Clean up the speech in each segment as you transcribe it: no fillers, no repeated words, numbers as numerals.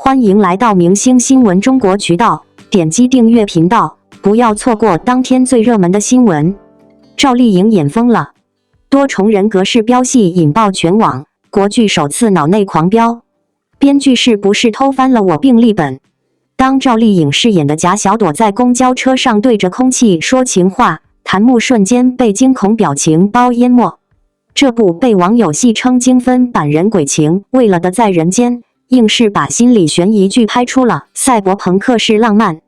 欢迎来到明星新闻中国渠道，点击订阅频道，不要错过当天最热门的新闻。赵丽颖眼疯了，多重人格式飙戏引爆全网，国剧首次脑内狂飙。编剧是不是偷翻了我病历本？当赵丽颖饰演的贾小朵在公交车上对着空气说情话，弹幕瞬间被惊恐表情包淹没。这部被网友戏称精分版人鬼情为了的在人间，硬是把心理悬疑剧拍出了赛博朋克式浪漫。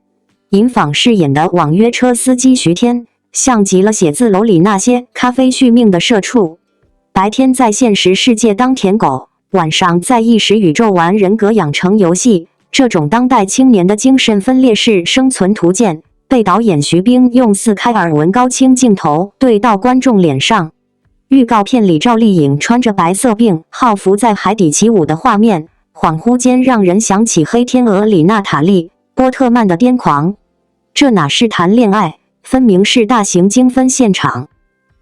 尹昉饰演的网约车司机徐天，像极了写字楼里那些咖啡续命的社畜，白天在现实世界当舔狗，晚上在异时宇宙玩人格养成游戏。这种当代青年的精神分裂式生存图鉴，被导演徐冰用4K耳闻高清镜头对到观众脸上。预告片里赵丽颖穿着白色病号服在海底起舞的画面，恍惚间让人想起黑天鹅里娜塔莉·波特曼的癫狂。这哪是谈恋爱，分明是大型精分现场。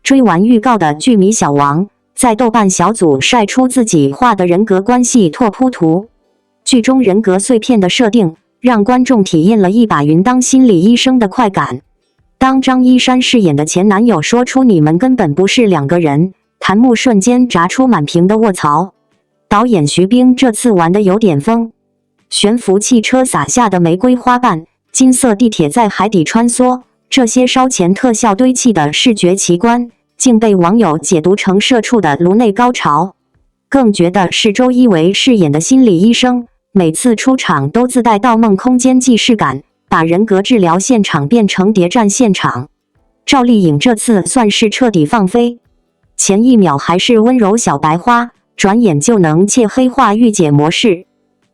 追完预告的剧迷小王在豆瓣小组晒出自己画的人格关系拓扑图。剧中人格碎片的设定，让观众体验了一把云当心理医生的快感。当张一山饰演的前男友说出你们根本不是两个人，弹幕瞬间炸出满屏的卧槽。导演徐冰这次玩的有点疯，悬浮汽车洒下的玫瑰花瓣，金色地铁在海底穿梭，这些烧钱特效堆砌的视觉奇观，竟被网友解读成社畜的颅内高潮。更绝的是周一围饰演的心理医生，每次出场都自带盗梦空间既视感，把人格治疗现场变成谍战现场。赵丽颖这次算是彻底放飞，前一秒还是温柔小白花，转眼就能切黑化御姐模式。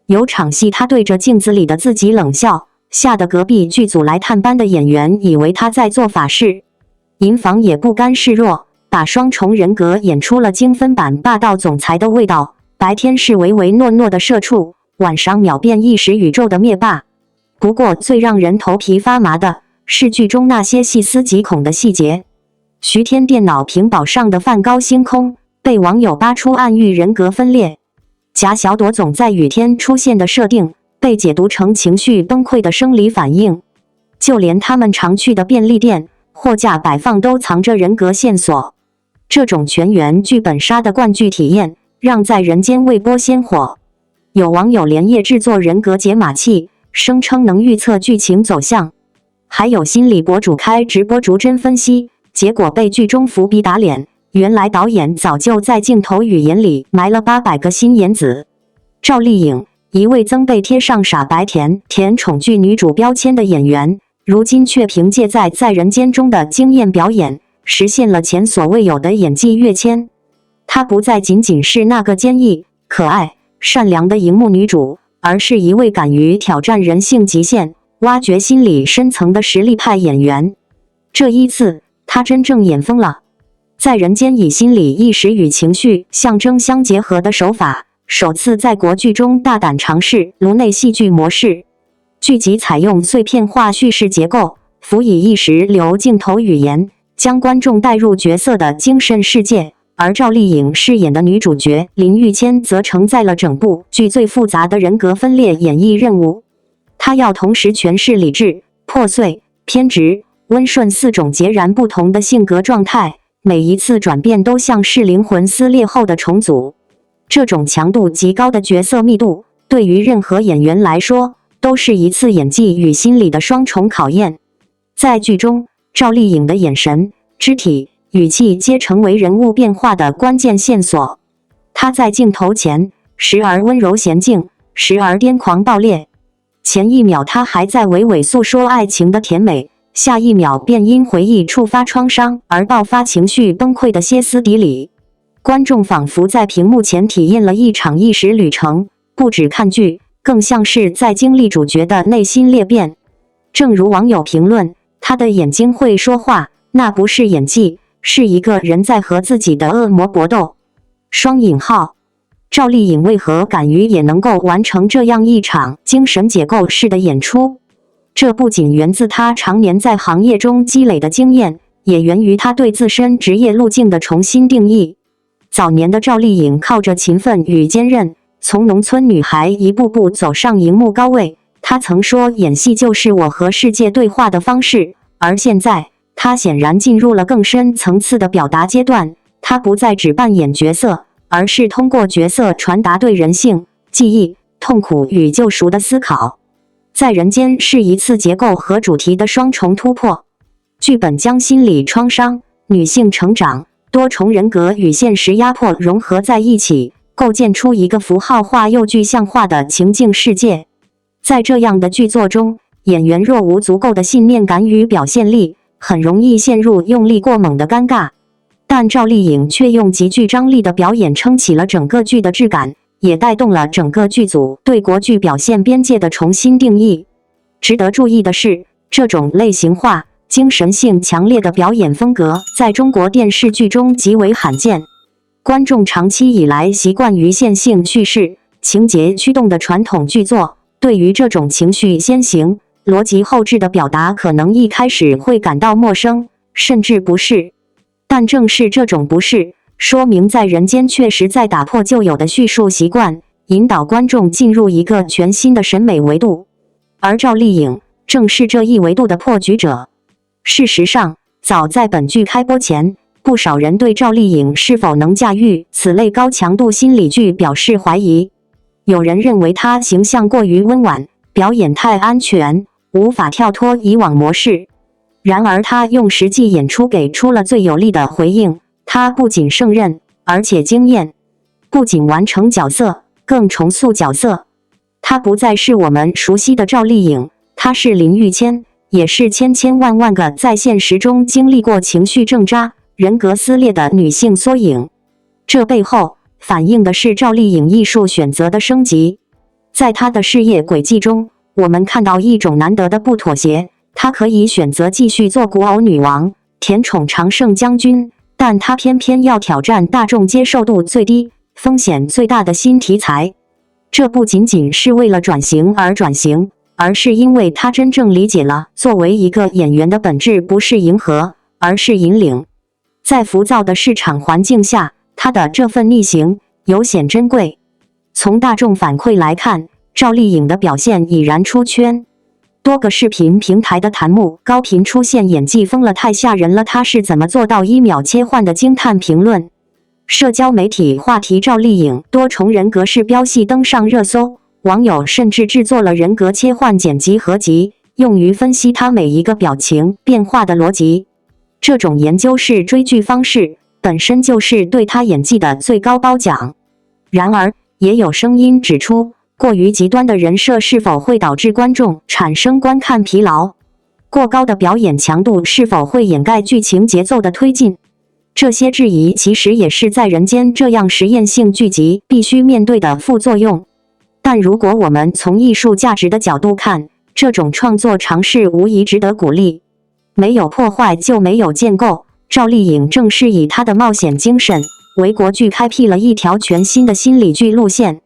有场戏她对着镜子里的自己冷笑，吓得隔壁剧组来探班的演员以为她在做法事。尹昉也不甘示弱，把双重人格演出了精分版霸道总裁的味道，白天是唯唯诺诺的社畜，晚上秒变异时宇宙的灭霸。不过最让人头皮发麻的是剧中那些细思极恐的细节。徐天电脑屏保上的梵高星空被网友扒出暗喻人格分裂，贾小朵总在雨天出现的设定被解读成情绪崩溃的生理反应。就连他们常去的便利店货架摆放都藏着人格线索。这种全员剧本杀的灌剧体验让在人间未播先火。有网友连夜制作人格解码器，声称能预测剧情走向。还有心理博主开直播逐帧分析，结果被剧中伏笔打脸，原来导演早就在镜头语言里埋了800个心眼子。赵丽颖，一位曾被贴上傻白甜宠剧女主标签的演员，如今却凭借在人间中的惊艳表演，实现了前所未有的演技跃迁。她不再仅仅是那个坚毅、可爱、善良的荧幕女主，而是一位敢于挑战人性极限、挖掘心理深层的实力派演员。这一次，她真正演疯了。在人间以心理意识与情绪象征相结合的手法，首次在国剧中大胆尝试颅内戏剧模式。剧集采用碎片化叙事结构，辅以意识流镜头语言，将观众带入角色的精神世界。而赵丽颖饰演的女主角林玉谦则承载了整部剧最复杂的人格分裂演绎任务。她要同时诠释理智、破碎、偏执、温顺4种截然不同的性格状态，每一次转变都像是灵魂撕裂后的重组。这种强度极高的角色密度，对于任何演员来说，都是一次演技与心理的双重考验。在剧中，赵丽颖的眼神、肢体、语气皆成为人物变化的关键线索。她在镜头前时而温柔娴静，时而癫狂爆裂。前一秒她还在娓娓诉说爱情的甜美，下一秒便因回忆触发创伤而爆发情绪崩溃的歇斯底里。观众仿佛在屏幕前体验了一场意识旅程，不只看剧，更像是在经历主角的内心裂变。正如网友评论，她的眼睛会说话，那不是演技，是一个人在和自己的恶魔搏斗。双引号，赵丽颖为何敢于也能够完成这样一场精神解构式的演出？这不仅源自她常年在行业中积累的经验，也源于她对自身职业路径的重新定义。早年的赵丽颖靠着勤奋与坚韧，从农村女孩一步步走上荧幕高位。她曾说，演戏就是我和世界对话的方式，而现在，她显然进入了更深层次的表达阶段。她不再只扮演角色，而是通过角色传达对人性、记忆、痛苦与救赎的思考。在人间是一次结构和主题的双重突破。剧本将心理创伤、女性成长、多重人格与现实压迫融合在一起，构建出一个符号化又具象化的情境世界。在这样的剧作中，演员若无足够的信念感与表现力，很容易陷入用力过猛的尴尬。但赵丽颖却用极具张力的表演撑起了整个剧的质感，也带动了整个剧组对国剧表现边界的重新定义。值得注意的是，这种类型化、精神性强烈的表演风格在中国电视剧中极为罕见。观众长期以来习惯于线性叙事、情节驱动的传统剧作，对于这种情绪先行、逻辑后置的表达，可能一开始会感到陌生，甚至不适。但正是这种不适，说明在人间确实在打破旧有的叙述习惯，引导观众进入一个全新的审美维度。而赵丽颖正是这一维度的破局者。事实上，早在本剧开播前，不少人对赵丽颖是否能驾驭此类高强度心理剧表示怀疑。有人认为她形象过于温婉，表演太安全，无法跳脱以往模式。然而她用实际演出给出了最有力的回应。她不仅胜任，而且惊艳。不仅完成角色，更重塑角色。她不再是我们熟悉的赵丽颖，她是林玉谦，也是千千万万个在现实中经历过情绪挣扎、人格撕裂的女性缩影。这背后反映的是赵丽颖艺术选择的升级。在她的事业轨迹中，我们看到一种难得的不妥协。她可以选择继续做古偶女王，甜宠常胜将军，但她偏偏要挑战大众接受度最低、风险最大的新题材。这不仅仅是为了转型而转型，而是因为她真正理解了作为一个演员的本质不是迎合，而是引领。在浮躁的市场环境下，她的这份逆行尤显珍贵。从大众反馈来看，赵丽颖的表现已然出圈。多个视频平台的弹幕高频出现演技疯了，太吓人了，她是怎么做到1秒切换的惊叹评论。社交媒体话题赵丽颖多重人格式标系登上热搜，网友甚至制作了人格切换剪辑合集，用于分析她每一个表情变化的逻辑。这种研究式追剧方式本身就是对她演技的最高褒奖。然而，也有声音指出，过于极端的人设是否会导致观众产生观看疲劳？过高的表演强度是否会掩盖剧情节奏的推进？这些质疑其实也是在人间这样实验性剧集必须面对的副作用。但如果我们从艺术价值的角度看，这种创作尝试无疑值得鼓励。没有破坏就没有建构，赵丽颖正是以她的冒险精神，为国剧开辟了一条全新的心理剧路线。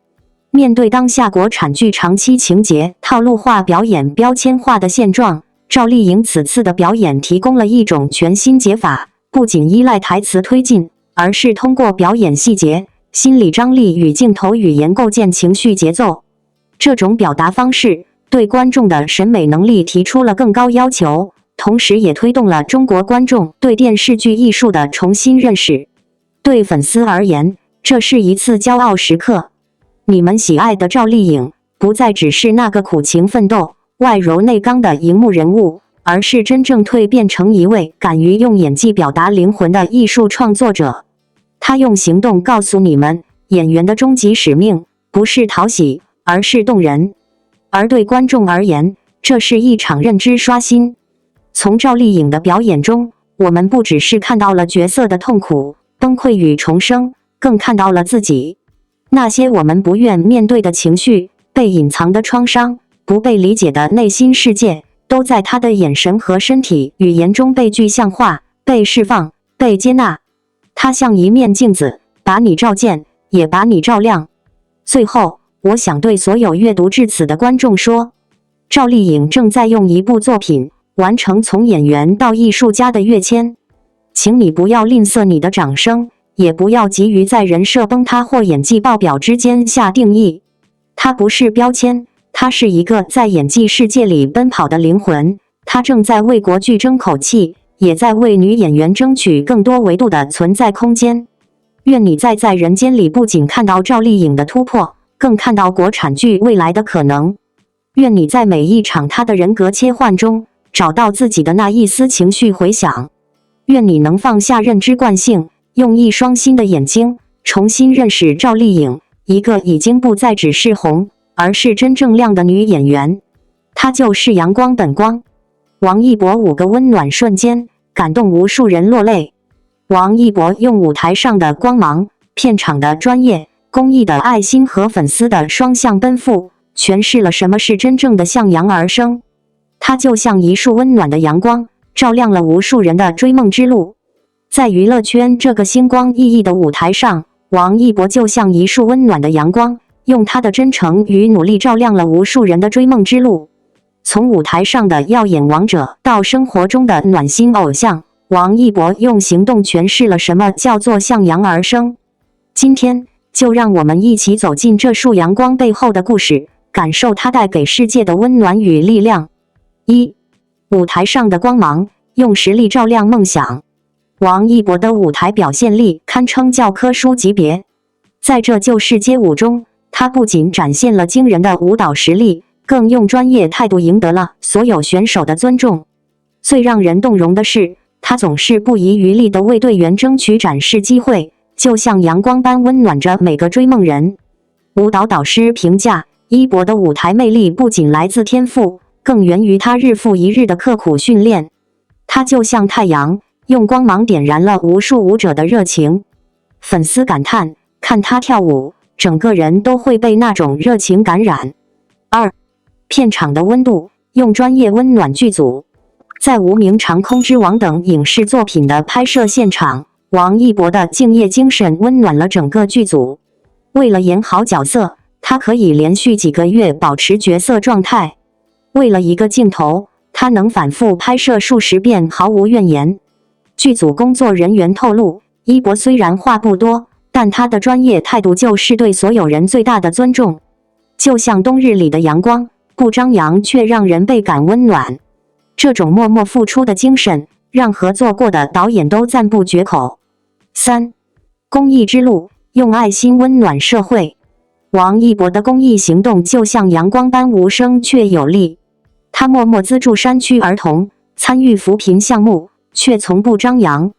面对当下国产剧长期情节套路化、表演标签化的现状，赵丽颖此次的表演提供了一种全新解法，不仅依赖台词推进，而是通过表演细节、心理张力与镜头语言构建情绪节奏。这种表达方式对观众的审美能力提出了更高要求，同时也推动了中国观众对电视剧艺术的重新认识。对粉丝而言，这是一次骄傲时刻。你们喜爱的赵丽颖不再只是那个苦情奋斗、外柔内刚的荧幕人物，而是真正蜕变成一位敢于用演技表达灵魂的艺术创作者。她用行动告诉你们，演员的终极使命不是讨喜，而是动人。而对观众而言，这是一场认知刷新。从赵丽颖的表演中，我们不只是看到了角色的痛苦、崩溃与重生，更看到了自己。那些我们不愿面对的情绪、被隐藏的创伤、不被理解的内心世界，都在她的眼神和身体语言中被具象化、被释放、被接纳。她像一面镜子，把你照见，也把你照亮。最后，我想对所有阅读至此的观众说，赵丽颖正在用一部作品完成从演员到艺术家的跃迁。请你不要吝啬你的掌声，也不要急于在人设崩塌或演技爆表之间下定义。他不是标签，他是一个在演技世界里奔跑的灵魂，他正在为国剧争口气，也在为女演员争取更多维度的存在空间。愿你在人间里不仅看到赵丽颖的突破，更看到国产剧未来的可能。愿你在每一场她的人格切换中，找到自己的那一丝情绪回响。愿你能放下认知惯性，用一双新的眼睛重新认识赵丽颖，一个已经不再只是红，而是真正亮的女演员。她就是阳光本光。王一博5个温暖瞬间，感动无数人落泪。王一博用舞台上的光芒、片场的专业、公益的爱心和粉丝的双向奔赴，诠释了什么是真正的向阳而生。他就像一束温暖的阳光，照亮了无数人的追梦之路。在娱乐圈这个星光熠熠的舞台上，王一博就像一束温暖的阳光，用他的真诚与努力照亮了无数人的追梦之路。从舞台上的耀眼王者到生活中的暖心偶像，王一博用行动诠释了什么叫做向阳而生。今天，就让我们一起走进这束阳光背后的故事，感受它带给世界的温暖与力量。1. 舞台上的光芒，用实力照亮梦想。王一博的舞台表现力堪称教科书级别。在这就是街舞中，他不仅展现了惊人的舞蹈实力，更用专业态度赢得了所有选手的尊重。最让人动容的是，他总是不遗余力地为队员争取展示机会，就像阳光般温暖着每个追梦人。舞蹈导师评价，一博的舞台魅力不仅来自天赋，更源于他日复一日的刻苦训练。他就像太阳，用光芒点燃了无数舞者的热情。粉丝感叹，看他跳舞，整个人都会被那种热情感染。2. 片场的温度，用专业温暖剧组。在《无名长空之王》等影视作品的拍摄现场，王一博的敬业精神温暖了整个剧组。为了演好角色，他可以连续几个月保持角色状态。为了一个镜头，他能反复拍摄数十遍毫无怨言。剧组工作人员透露，一博虽然话不多，但他的专业态度就是对所有人最大的尊重。就像冬日里的阳光，不张扬却让人倍感温暖。这种默默付出的精神，让合作过的导演都赞不绝口。3. 公益之路，用爱心温暖社会。王一博的公益行动就像阳光般无声却有力。他默默资助山区儿童，参与扶贫项目，却从不张扬。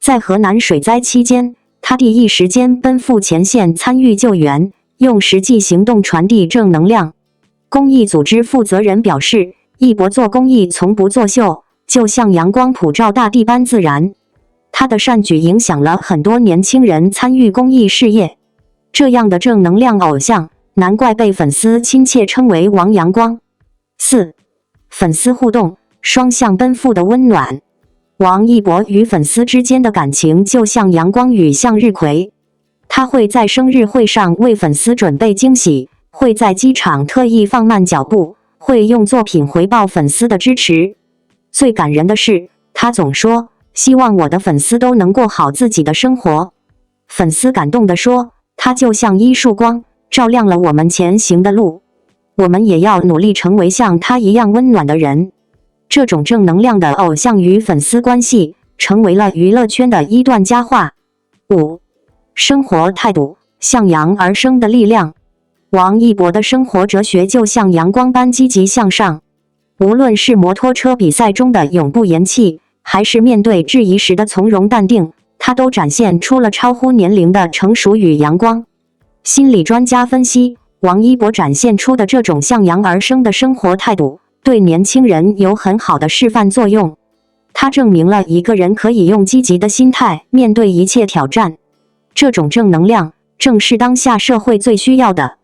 在河南水灾期间，他第一时间奔赴前线参与救援，用实际行动传递正能量。公益组织负责人表示，一博做公益从不作秀，就像阳光普照大地般自然。他的善举影响了很多年轻人参与公益事业。这样的正能量偶像，难怪被粉丝亲切称为王阳光。4. 粉丝互动，双向奔赴的温暖。王一博与粉丝之间的感情就像阳光与向日葵。他会在生日会上为粉丝准备惊喜，会在机场特意放慢脚步，会用作品回报粉丝的支持。最感人的是，他总说，希望我的粉丝都能过好自己的生活。粉丝感动地说，他就像一束光，照亮了我们前行的路。我们也要努力成为像他一样温暖的人。这种正能量的偶像与粉丝关系，成为了娱乐圈的一段佳话。5. 生活态度，向阳而生的力量。王一博的生活哲学就像阳光般积极向上。无论是摩托车比赛中的永不言弃，还是面对质疑时的从容淡定，他都展现出了超乎年龄的成熟与阳光。心理专家分析，王一博展现出的这种向阳而生的生活态度，对年轻人有很好的示范作用。他证明了一个人可以用积极的心态面对一切挑战。这种正能量，正是当下社会最需要的。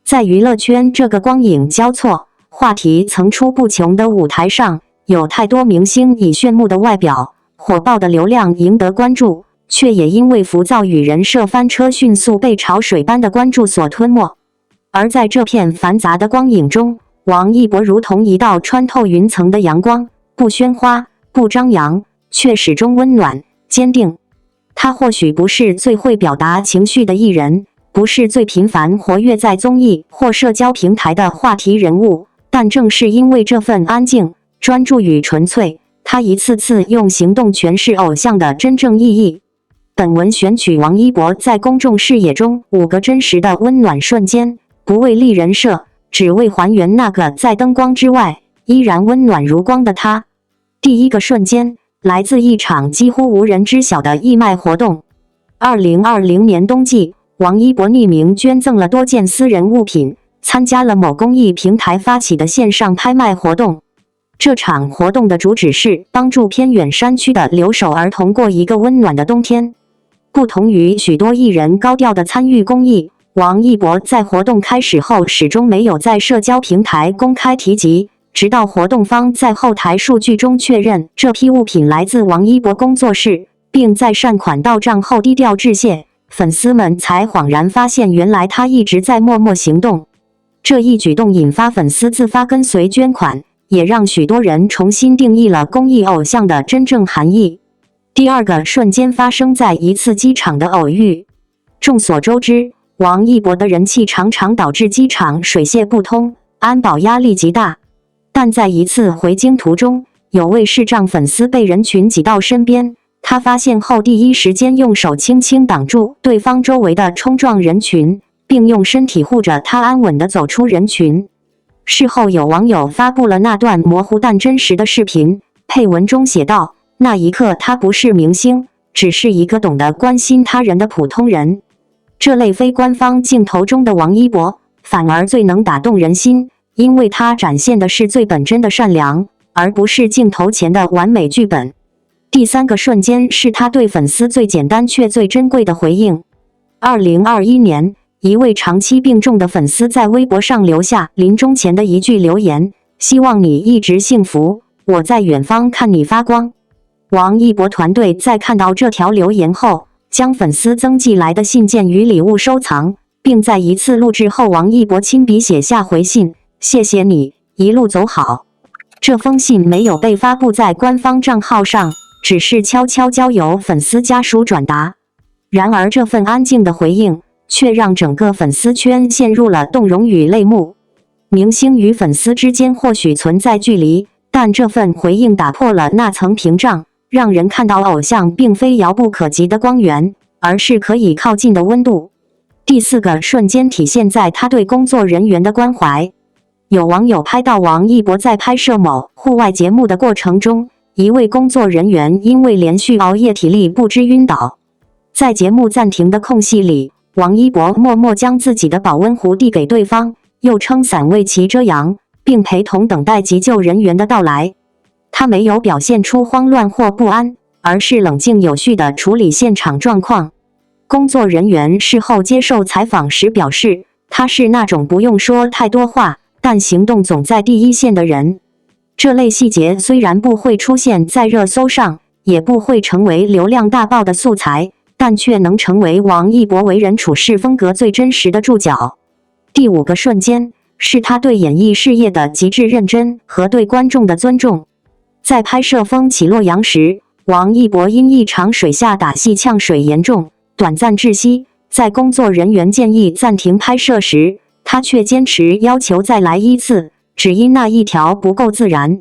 在娱乐圈这个光影交错、话题层出不穷的舞台上，有太多明星以炫目的外表、火爆的流量赢得关注，却也因为浮躁与人设翻车，迅速被潮水般的关注所吞没。而在这片繁杂的光影中，王一博如同一道穿透云层的阳光，不喧哗，不张扬，却始终温暖、坚定。他或许不是最会表达情绪的艺人，不是最频繁活跃在综艺或社交平台的话题人物，但正是因为这份安静、专注与纯粹，他一次次用行动诠释偶像的真正意义。本文选取王一博在公众视野中5个真实的温暖瞬间，不为立人设，只为还原那个在灯光之外依然温暖如光的他。第一个瞬间，来自一场几乎无人知晓的义卖活动。2020年冬季，王一博匿名捐赠了多件私人物品，参加了某公益平台发起的线上拍卖活动。这场活动的主旨是帮助偏远山区的留守儿童过一个温暖的冬天。不同于许多艺人高调的参与公益，王一博在活动开始后始终没有在社交平台公开提及，直到活动方在后台数据中确认这批物品来自王一博工作室，并在善款到账后低调致谢，粉丝们才恍然发现原来他一直在默默行动。这一举动引发粉丝自发跟随捐款，也让许多人重新定义了公益偶像的真正含义。第二个瞬间发生在一次机场的偶遇。众所周知，王一博的人气常常导致机场水泄不通，安保压力极大。但在一次回京途中，有位视障粉丝被人群挤到身边，他发现后第一时间用手轻轻挡住对方周围的冲撞人群，并用身体护着他安稳地走出人群。事后有网友发布了那段模糊但真实的视频，配文中写道：那一刻他不是明星，只是一个懂得关心他人的普通人。这类非官方镜头中的王一博，反而最能打动人心，因为他展现的是最本真的善良，而不是镜头前的完美剧本。第三个瞬间是他对粉丝最简单却最珍贵的回应。2021年，一位长期病重的粉丝在微博上留下临终前的一句留言：希望你一直幸福，我在远方看你发光。王一博团队在看到这条留言后，将粉丝增寄来的信件与礼物收藏，并在一次录制后，王一博亲笔写下回信：谢谢你，一路走好。这封信没有被发布在官方账号上，只是悄悄交由粉丝家属转达。然而这份安静的回应，却让整个粉丝圈陷入了动容与泪目。明星与粉丝之间或许存在距离，但这份回应打破了那层屏障，让人看到偶像并非遥不可及的光源，而是可以靠近的温度。第四个瞬间体现在他对工作人员的关怀。有网友拍到王一博在拍摄某户外节目的过程中，一位工作人员因为连续熬夜体力不支晕倒。在节目暂停的空隙里，王一博默默将自己的保温壶递给对方，又撑伞为其遮阳，并陪同等待急救人员的到来。他没有表现出慌乱或不安，而是冷静有序地处理现场状况。工作人员事后接受采访时表示，他是那种不用说太多话，但行动总在第一线的人。这类细节虽然不会出现在热搜上，也不会成为流量大爆的素材，但却能成为王一博为人处事风格最真实的注脚。第五个瞬间是他对演艺事业的极致认真和对观众的尊重。在拍摄风起洛阳时，王一博因一场水下打戏呛水严重，短暂窒息。在工作人员建议暂停拍摄时，他却坚持要求再来一次，只因那一条不够自然。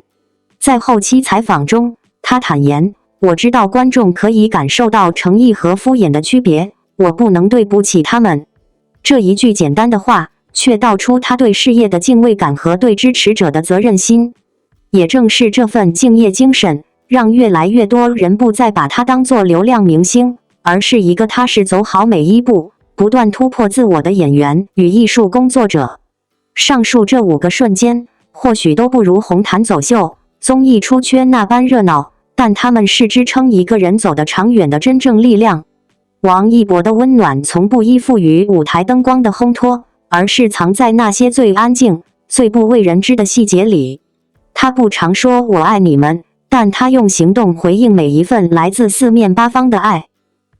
在后期采访中，他坦言：我知道观众可以感受到诚意和敷衍的区别，我不能对不起他们。这一句简单的话，却道出他对事业的敬畏感和对支持者的责任心。也正是这份敬业精神，让越来越多人不再把他当作流量明星，而是一个踏实走好每一步，不断突破自我的演员与艺术工作者。上述这5个瞬间，或许都不如红毯走秀、综艺出圈那般热闹，但他们是支撑一个人走得长远的真正力量。王一博的温暖从不依附于舞台灯光的烘托，而是藏在那些最安静、最不为人知的细节里。他不常说我爱你们，但他用行动回应每一份来自四面八方的爱。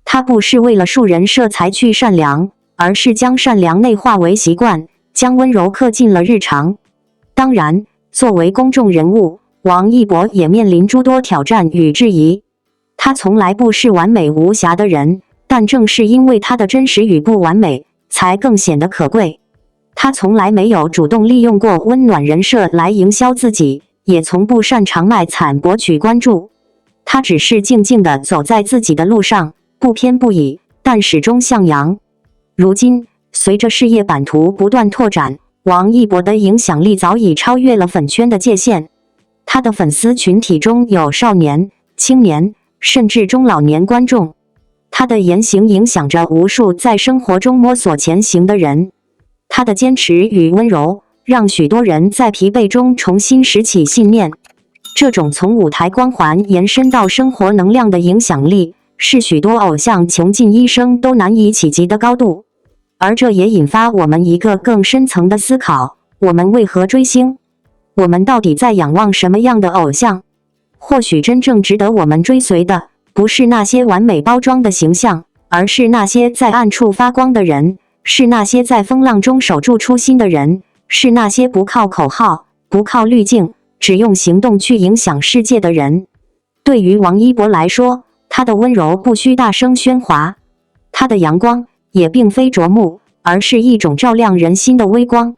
他不是为了树人设才去善良，而是将善良内化为习惯，将温柔刻进了日常。当然，作为公众人物，王一博也面临诸多挑战与质疑。他从来不是完美无瑕的人，但正是因为他的真实与不完美，才更显得可贵。他从来没有主动利用过温暖人设来营销自己，也从不擅长卖惨博取关注。他只是静静地走在自己的路上，不偏不倚，但始终向阳。如今，随着事业版图不断拓展，王一博的影响力早已超越了粉圈的界限。他的粉丝群体中有少年、青年，甚至中老年观众。他的言行影响着无数在生活中摸索前行的人。他的坚持与温柔，让许多人在疲惫中重新拾起信念。这种从舞台光环延伸到生活能量的影响力，是许多偶像穷尽一生都难以企及的高度。而这也引发我们一个更深层的思考：我们为何追星？我们到底在仰望什么样的偶像？或许真正值得我们追随的，不是那些完美包装的形象，而是那些在暗处发光的人，是那些在风浪中守住初心的人，是那些不靠口号、不靠滤镜，只用行动去影响世界的人。对于王一博来说，他的温柔不需大声喧哗，他的阳光也并非灼目，而是一种照亮人心的微光。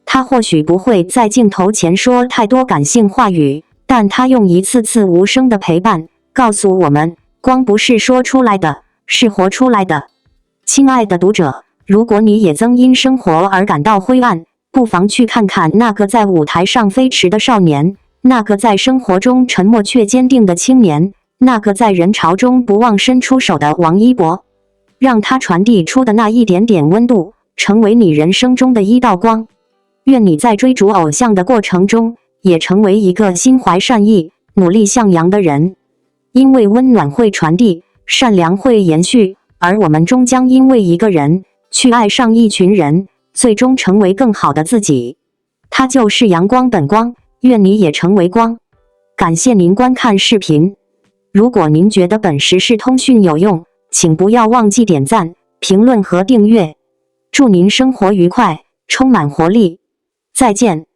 他或许不会在镜头前说太多感性话语，但他用一次次无声的陪伴，告诉我们，光不是说出来的，是活出来的。亲爱的读者，如果你也曾因生活而感到灰暗，不妨去看看那个在舞台上飞驰的少年，那个在生活中沉默却坚定的青年，那个在人潮中不忘伸出手的王一博。让他传递出的那一点点温度，成为你人生中的一道光。愿你在追逐偶像的过程中，也成为一个心怀善意、努力向阳的人。因为温暖会传递，善良会延续，而我们终将因为一个人去爱上一群人，最终成为更好的自己。他就是阳光本光，愿你也成为光。感谢您观看视频。如果您觉得本时事通讯有用，请不要忘记点赞、评论和订阅。祝您生活愉快，充满活力。再见。